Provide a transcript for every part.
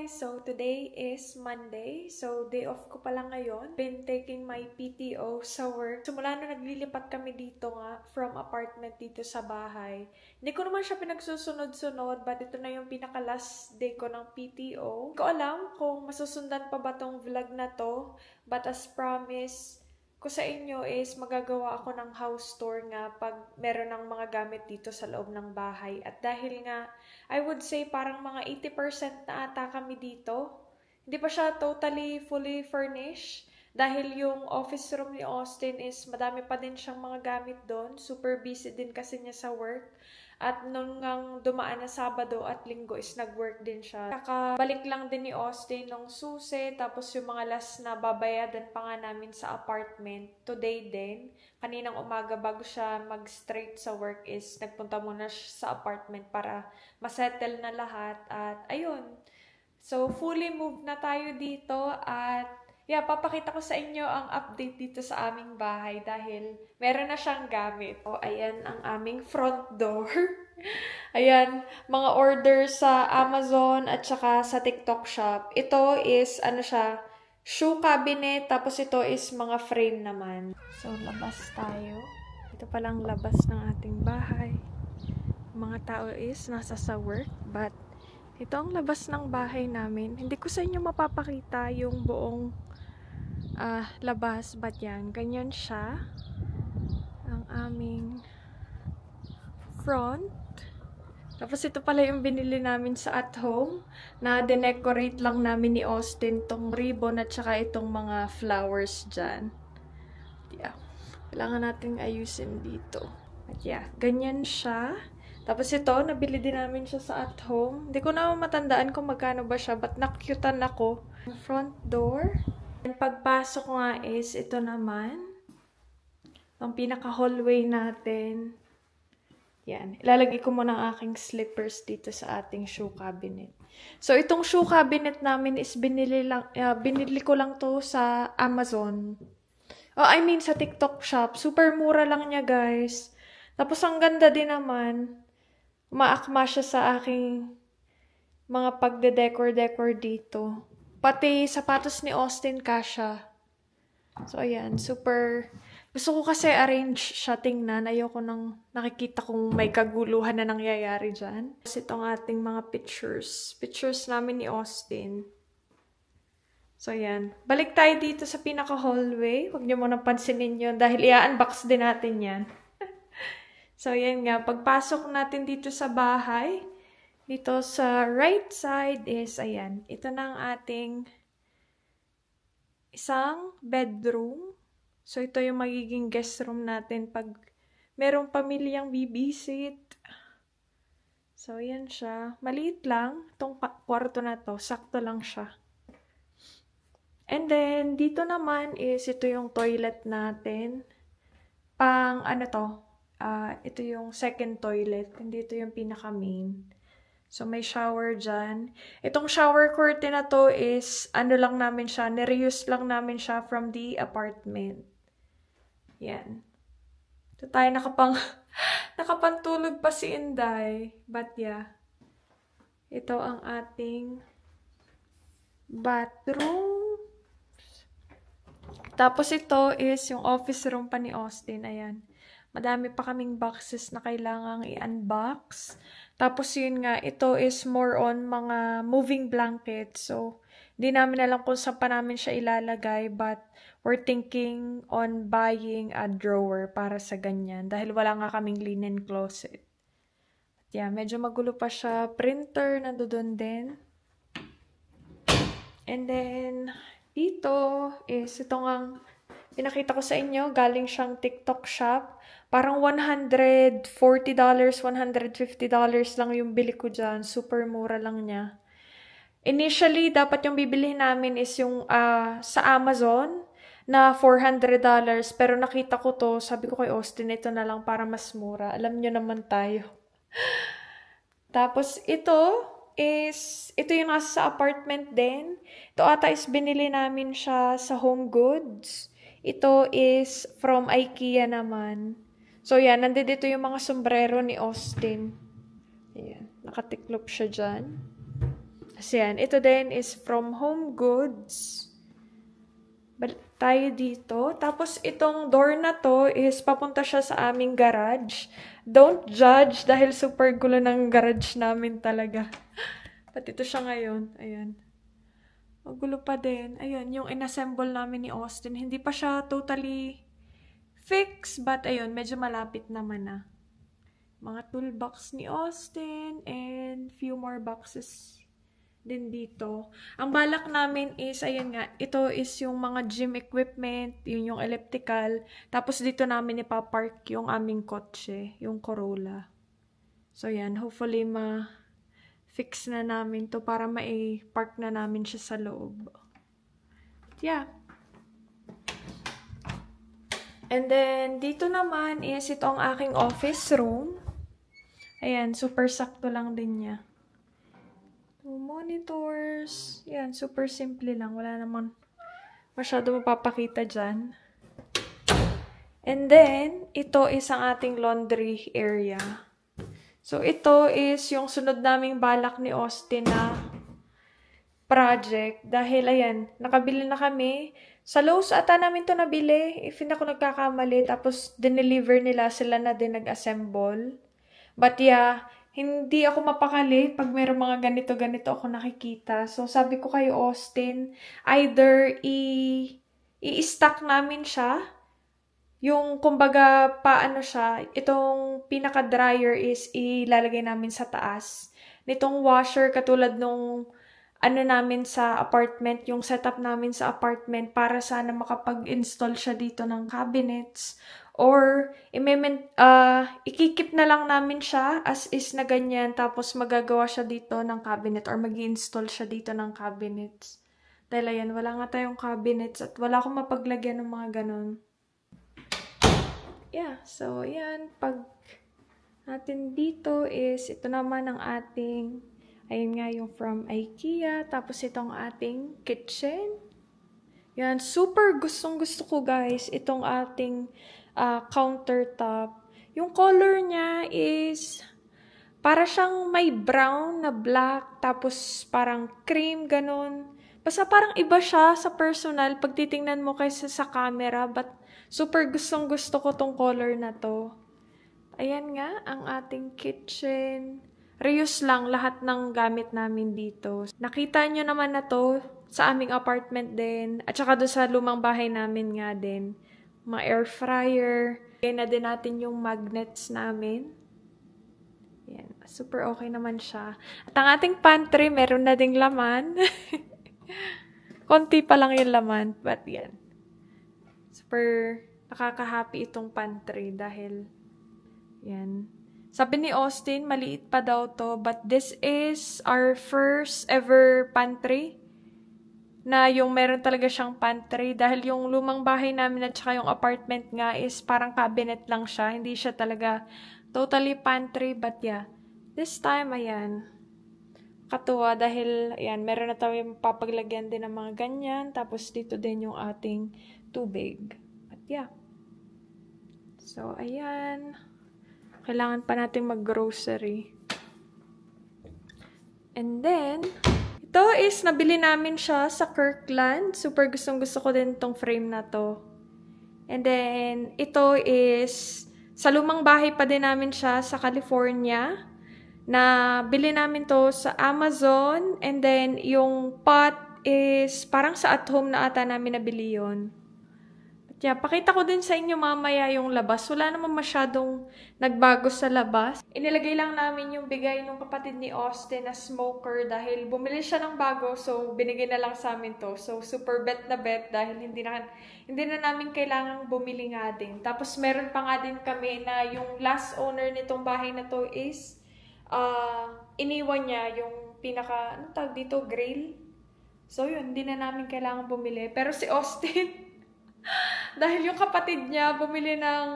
So today is Monday. So day off ko pala ngayon. Been taking my PTO sa work. Simula na naglilipat kami dito nga from apartment dito sa bahay. Hindi ko naman siya pinagsusunod-sunod but ito na yung pinaka-last day ko ng PTO. Hindi ko alam kung masusundan pa ba tong vlog na to. But as promised ko sa inyo is magagawa ako ng house tour nga pag meron ng mga gamit dito sa loob ng bahay. At dahil nga, I would say parang mga 80% na ata kami dito. Hindi pa siya totally fully furnished. Dahil yung office room ni Austin is madami pa din siyang mga gamit doon. Super busy din kasi niya sa work. At nung ngang dumaan na Sabado at Linggo is nag-work din siya. Kakabalik lang din ni Austin ng susi. Tapos yung mga last na babayadan pa nga namin sa apartment. Today din. Kaninang umaga bago siya mag-straight sa work is nagpunta muna siya sa apartment para masettle na lahat. At ayun. So fully moved na tayo dito at yeah, papakita ko sa inyo ang update dito sa aming bahay dahil meron na siyang gamit. So, ayan ang aming front door. Ayan, mga order sa Amazon at saka sa TikTok shop. Ito is, ano siya, shoe cabinet, tapos ito is mga frame naman. So, labas tayo. Ito palang labas ng ating bahay. Mga tao is nasa sa work, but ito ang labas ng bahay namin. Hindi ko sa inyo mapapakita yung buong labas, but yan, ganyan siya ang aming front. Tapos ito pala yung binili namin sa at home na decorate lang namin ni Austin tong ribbon at saka itong mga flowers dyan. Yeah, kailangan natin ayusin dito. At yeah, ganyan siya. Tapos ito, nabili din namin siya sa at home. Hindi ko na matandaan kung magkano ba siya, but nakyutan ako. Front door. Pagpasok nga is, ito naman, ang pinaka-hallway natin. Yan. Ilalagay ko muna ang aking slippers dito sa ating shoe cabinet. So, itong shoe cabinet namin is binili ko lang to sa Amazon. Oh, I mean sa TikTok shop. Super mura lang niya, guys. Tapos, ang ganda din naman. Umaakma siya sa aking mga pagde-decor dito. Pati sapatos ni Austin kasha. So, ayan. Super. Gusto ko kasi arrange siya tingnan. Ayoko nang nakikita kung may kaguluhan na nangyayari dyan. Kasi itong ating mga pictures. Pictures namin ni Austin. So, ayan. Balik tayo dito sa pinaka-hallway. Huwag niyo muna pansinin yun dahil i-unbox din natin yan. So, ayan nga. Pagpasok natin dito sa bahay, dito sa right side is, ayan, ito na ang ating isang bedroom. So, ito yung magiging guest room natin pag merong pamilyang bibisit. So, ayan siya. Maliit lang. Itong kwarto na to, sakto lang siya. And then, dito naman is, ito yung toilet natin. Pang, ano to? Ito yung second toilet. Hindi ito yung pinaka-main. So, may shower dyan. Itong shower curtain na to is, ano lang namin siya, nireuse lang namin siya from the apartment. Yan. Ito tayo nakapantulog pa si Inday. But yeah. Ito ang ating bathroom. Tapos ito is yung office room pa ni Austin. Ayan. Madami pa kaming boxes na kailangang i-unbox. Tapos yun nga, ito is more on mga moving blankets. So, di namin alam kung saan pa namin siya ilalagay. But, we're thinking on buying a drawer para sa ganyan. Dahil wala nga kaming linen closet. But yeah, medyo magulo pa siya. Printer, nandoon din. And then, dito is itong ang pinakita ko sa inyo. Galing siyang TikTok shop. Parang $140, $150 lang yung bili ko dyan. Super mura lang niya. Initially, dapat yung bibili namin is yung sa Amazon na $400. Pero nakita ko to, sabi ko kay Austin, ito na lang para mas mura. Alam nyo naman tayo. Tapos ito yung nasa sa apartment din. Ito ata is binili namin siya sa Home Goods. Ito is from IKEA naman. So, yan. Nandito yung mga sombrero ni Austin. Ayan. Nakatiklop siya dyan. Kasi yan, ito din is from Home Goods. Balik tayo dito. Tapos itong door na to is papunta siya sa aming garage. Don't judge dahil super gulo ng garage namin talaga. Pati ito siya ngayon. Ayan. Magulo pa din. Ayun, yung inassemble namin ni Austin. Hindi pa siya totally fixed, but ayun, medyo malapit naman na. Mga toolbox ni Austin and few more boxes din dito. Ang balak namin is, ayan nga, ito is yung mga gym equipment, yun yung elliptical. Tapos dito namin ipapark yung aming kotse, yung Corolla. So yan, hopefully fix na namin to para ma-park na namin siya sa loob. Yeah. And then, dito naman is itong aking office room. Ayan, super sakto lang din niya. Two monitors. Ayan, super simple lang. Wala naman masyado mapapakita dyan. And then, ito is ang ating laundry area. So, ito is yung sunod naming balak ni Austin na project. Dahil, ayan, nakabili na kami. Sa Lowe's ata namin to nabili. If hindi ako nagkakamali. Tapos, dineliver nila. Sila na din nag-assemble. But yeah, hindi ako mapakali pag mayroong mga ganito-ganito ako nakikita. So, sabi ko kay Austin, either i-stack namin siya. Yung, kumbaga, paano siya, itong pinaka-dryer is ilalagay namin sa taas. Nitong washer, katulad nung ano namin sa apartment, yung setup namin sa apartment para sana makapag-install siya dito ng cabinets. Or, ikikip na lang namin siya as is na ganyan, tapos magagawa siya dito ng cabinet or mag-install siya dito ng cabinets. Dahil ayan, wala nga tayong cabinets at wala akong mapaglagyan ng mga ganun. Yeah, so ayan, pag natin dito is, ito naman ang ating, ayun nga yung from IKEA, tapos itong ating kitchen. Yan, super gustong-gusto ko guys, itong ating countertop. Yung color niya is para siyang may brown na black, tapos parang cream, ganun. Basta parang iba siya sa personal pag titingnan mo kaysa sa camera, but super gustong-gusto ko tong color na to. Ayan nga, ang ating kitchen. Reuse lang lahat ng gamit namin dito. Nakita nyo naman na to sa aming apartment din, at saka doon sa lumang bahay namin nga din. Mga air fryer. Kaya na din natin yung magnets namin. Yan. Super okay naman siya. At ang ating pantry, meron na ding laman. Konti pa lang yung laman. But yan. Super nakaka-happy itong pantry dahil yan. Sabi ni Austin, maliit pa daw to. But this is our first ever pantry. Na yung meron talaga siyang pantry. Dahil yung lumang bahay namin at saka yung apartment nga is parang cabinet lang siya. Hindi siya talaga totally pantry. But yeah, this time, ayan. Katuwa dahil, ayan, meron na tayong papaglagyan din ng mga ganyan. Tapos dito din yung ating tubig. But yeah. So, ayan. Kailangan pa natin mag-grocery. And then, ito is, nabili namin siya sa Kirkland. Super gustong-gusto ko din tong frame na to. And then, ito is, sa lumang bahay pa din namin siya sa California. Na, bili namin to sa Amazon. And then, yung pot is, parang sa at home na ata namin nabili yun. Yeah, pakita ko din sa inyo mamaya yung labas. Wala naman masyadong nagbago sa labas. Inilagay lang namin yung bigay ng kapatid ni Austin na smoker dahil bumili siya ng bago, so binigay na lang sa amin to. So super bet na bet dahil hindi na namin kailangang bumili nga din. Tapos meron pa nga din kami na yung last owner nitong bahay na to is iniwan niya yung pinaka, anong tawag dito, grill. So yun, hindi na namin kailangang bumili. Pero si Austin dahil yung kapatid niya bumili ng,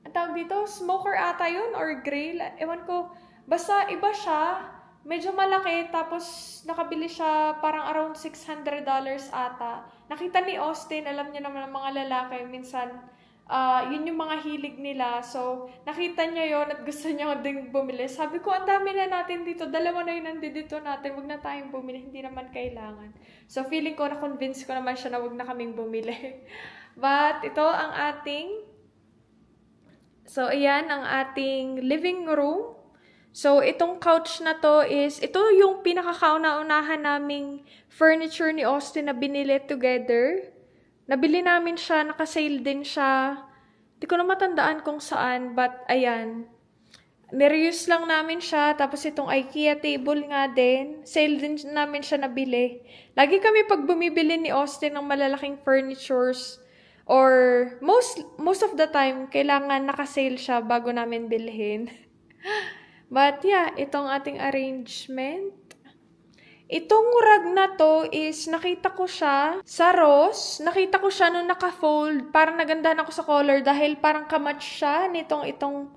ang tawag dito, smoker ata yun or grill. Ewan ko, basta iba siya, medyo malaki, tapos nakabili siya parang around $600 ata. Nakita ni Austin, alam niya naman ng mga lalaki, minsan Yun yung mga hilig nila. So, nakita niya yon at gusto niya ding bumili. Sabi ko, ang dami na natin dito. Dalawa na yun nandito natin. Huwag na tayong bumili. Hindi naman kailangan. So, feeling ko, na-convince ko naman siya na huwag na kaming bumili. But, ito ang ating... So, ayan ang ating living room. So, itong couch na to is... Ito yung pinakakauna-unahan naming furniture ni Austin na binili together. Nabili namin siya, naka-sale din siya. Di ko na matandaan kung saan, but ayan. Nireuse lang namin siya, tapos itong IKEA table nga din. Sale din namin siya nabili. Lagi kami pag bumibili ni Austin ng malalaking furnitures, or most of the time, kailangan naka-sale siya bago namin bilhin. But yeah, itong ating arrangement. Itong rug na to is, nakita ko siya sa Ross. Nakita ko siya nung naka-fold. Parang nagandahan ako sa color dahil parang kamatch siya itong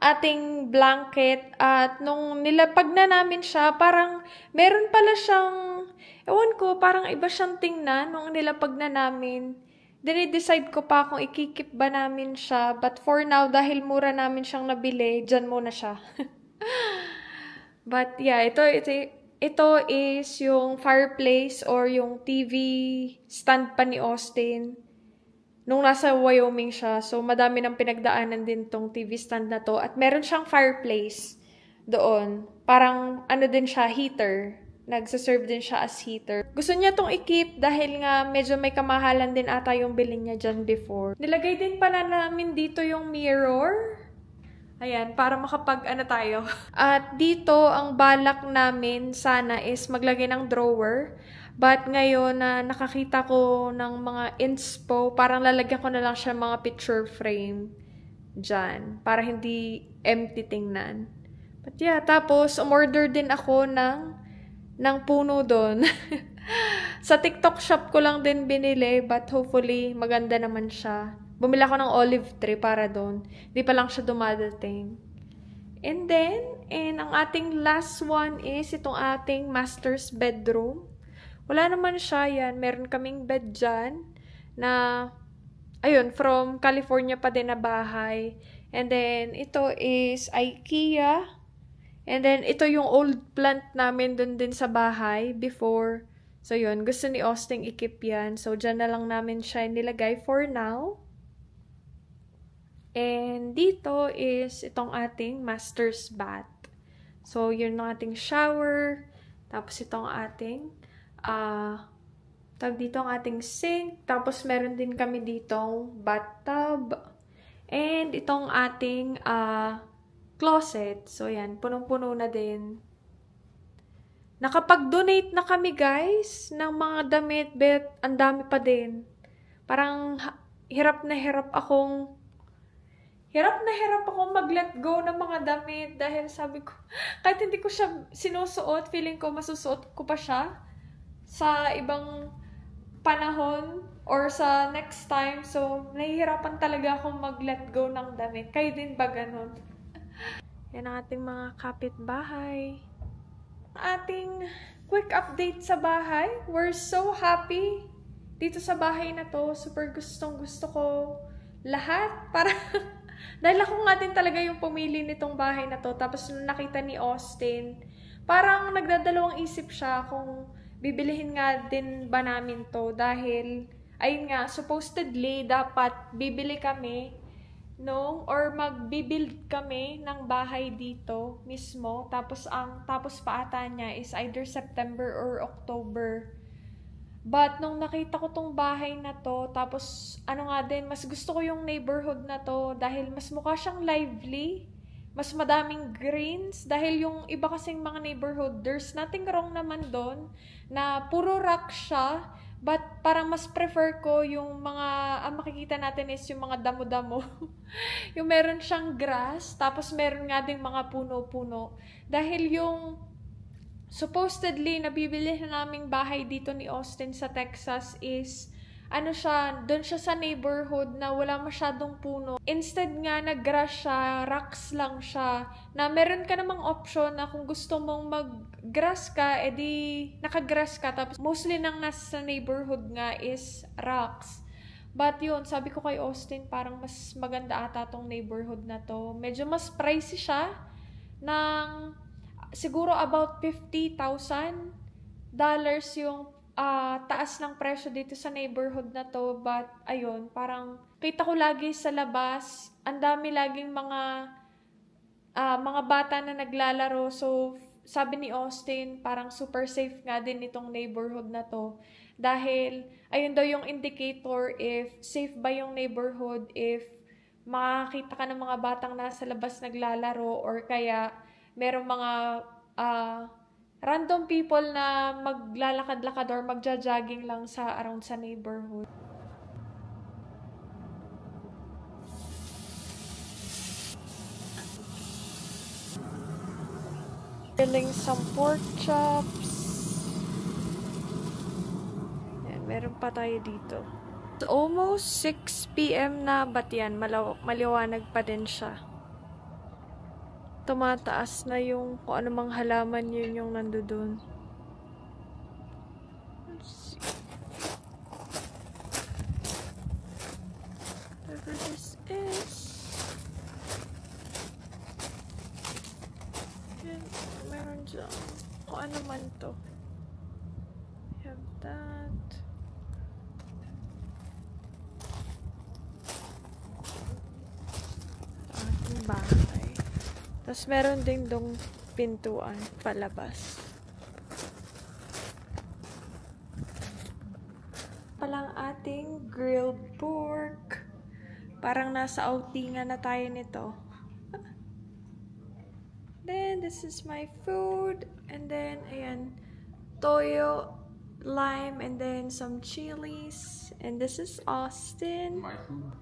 ating blanket. At nung nilapag na namin siya, parang meron pala siyang, ewan ko, parang iba siyang tingnan nung nilapag na namin. Dinidecide ko pa kung ikikip ba namin siya. But for now, dahil mura namin siyang nabili, dyan muna siya. But yeah, ito is yung fireplace or yung TV stand pa ni Austin nung nasa Wyoming siya. So, madami ng pinagdaanan din tong TV stand na to. At meron siyang fireplace doon. Parang ano din siya, heater. Nagsaserve din siya as heater. Gusto niya tong i-keep dahil nga medyo may kamahalan din ata yung bilhin niya dyan before. Nilagay din pala namin dito yung mirror. Ayan, para makapag-ano tayo. At dito, ang balak namin sana is maglagay ng drawer. But ngayon na nakakita ko ng mga inspo, parang lalagyan ko na lang siya mga picture frame dyan. Para hindi empty tingnan. But yeah, tapos umorder din ako ng puno doon. Sa TikTok shop ko lang din binili, but hopefully maganda naman siya. Bumili ako ng olive tree para doon. Di pa lang siya dumadating. And then, ang ating last one is itong ating master's bedroom. Wala naman siya yan. Meron kaming bed dyan na, ayun, from California pa din na bahay. And then, ito is IKEA. And then, ito yung old plant namin doon din sa bahay before. So, yun. Gusto ni Austin i-keep yan. So, dyan na lang namin siya nilagay for now. And dito is itong ating master's bath. So, yun ang ating shower. Tapos itong ating, dito ang ating sink. Tapos meron din kami ditong bathtub. And itong ating closet. So, yan. Punong-puno na din. Nakapag-donate na kami, guys, ng mga damit. But, ang dami pa din. Parang hirap na hirap akong mag-let go ng mga damit dahil sabi ko, kahit hindi ko siya sinusuot, feeling ko masusuot ko pa siya sa ibang panahon or sa next time. So, nahihirapan talaga akong mag-let go ng damit. Kayo din ba ganun? Yan ang ating mga kapitbahay. Ating quick update sa bahay. We're so happy dito sa bahay na to. Super gustong-gusto ko lahat. Para dahil ako nga din talaga yung pumili nitong bahay na to. Tapos nung nakita ni Austin, parang nagdadalawang isip siya kung bibilihin nga din ba namin to. Dahil, ayun nga, supposedly, dapat bibili kami or magbibuild kami ng bahay dito mismo. Tapos pa ata niya is either September or October. But, nung nakita ko tong bahay na to, tapos, nga din, mas gusto ko yung neighborhood na to dahil mas mukha siyang lively, mas madaming greens, dahil yung iba kasing mga neighborhood, there's nothing wrong naman doon, na puro rock siya, but parang mas prefer ko yung mga, ang makikita natin is yung mga damo-damo. Yung meron siyang grass, tapos meron nga ding mga puno-puno. Dahil yung supposedly, nabibili na naming bahay dito ni Austin sa Texas is, doon siya sa neighborhood na wala masyadong puno. Instead nga, nag-grass siya, rocks lang siya, na meron ka namang option na kung gusto mong mag-grass ka, edi naka-grass ka. Tapos, mostly nang nasa neighborhood nga is rocks. But yun, sabi ko kay Austin, parang mas maganda ata tong neighborhood na to. Medyo mas pricey siya ng siguro about $50,000 yung taas ng presyo dito sa neighborhood na to. But ayun, parang kita ko lagi sa labas, ang dami laging mga bata na naglalaro. So sabi ni Austin, parang super safe nga din itong neighborhood na to. Dahil, ayun daw yung indicator if safe ba yung neighborhood, if makakita ka ng mga batang nasa labas naglalaro, or kaya merong mga random people na maglalakad-lakad or magja-jogging lang around sa neighborhood. Feeling some pork chops. Meron pa tayo dito. It's almost 6 p.m. na, but yan, maliwanag pa din siya. Tumataas na yung kung anumang halaman yun yung nandoon. Let's see. Whatever this is. Yan, meron dyan. Kung ano man to. We have that. Bahay. Tapos meron ding dong pintuan palabas. Palang ating grilled pork. Parang nasa outingan na tayo nito. Then this is my food, and then ayan, toyo, lime, and then some chilies, and this is Austin. My food.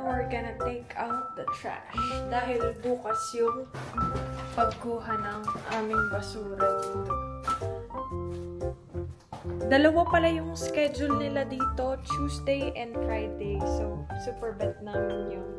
We're gonna take out the trash dahil bukas yung pagkuha ng aming basura dito. Dalawa pala yung schedule nila dito, Tuesday and Friday. So, super bet namin yun.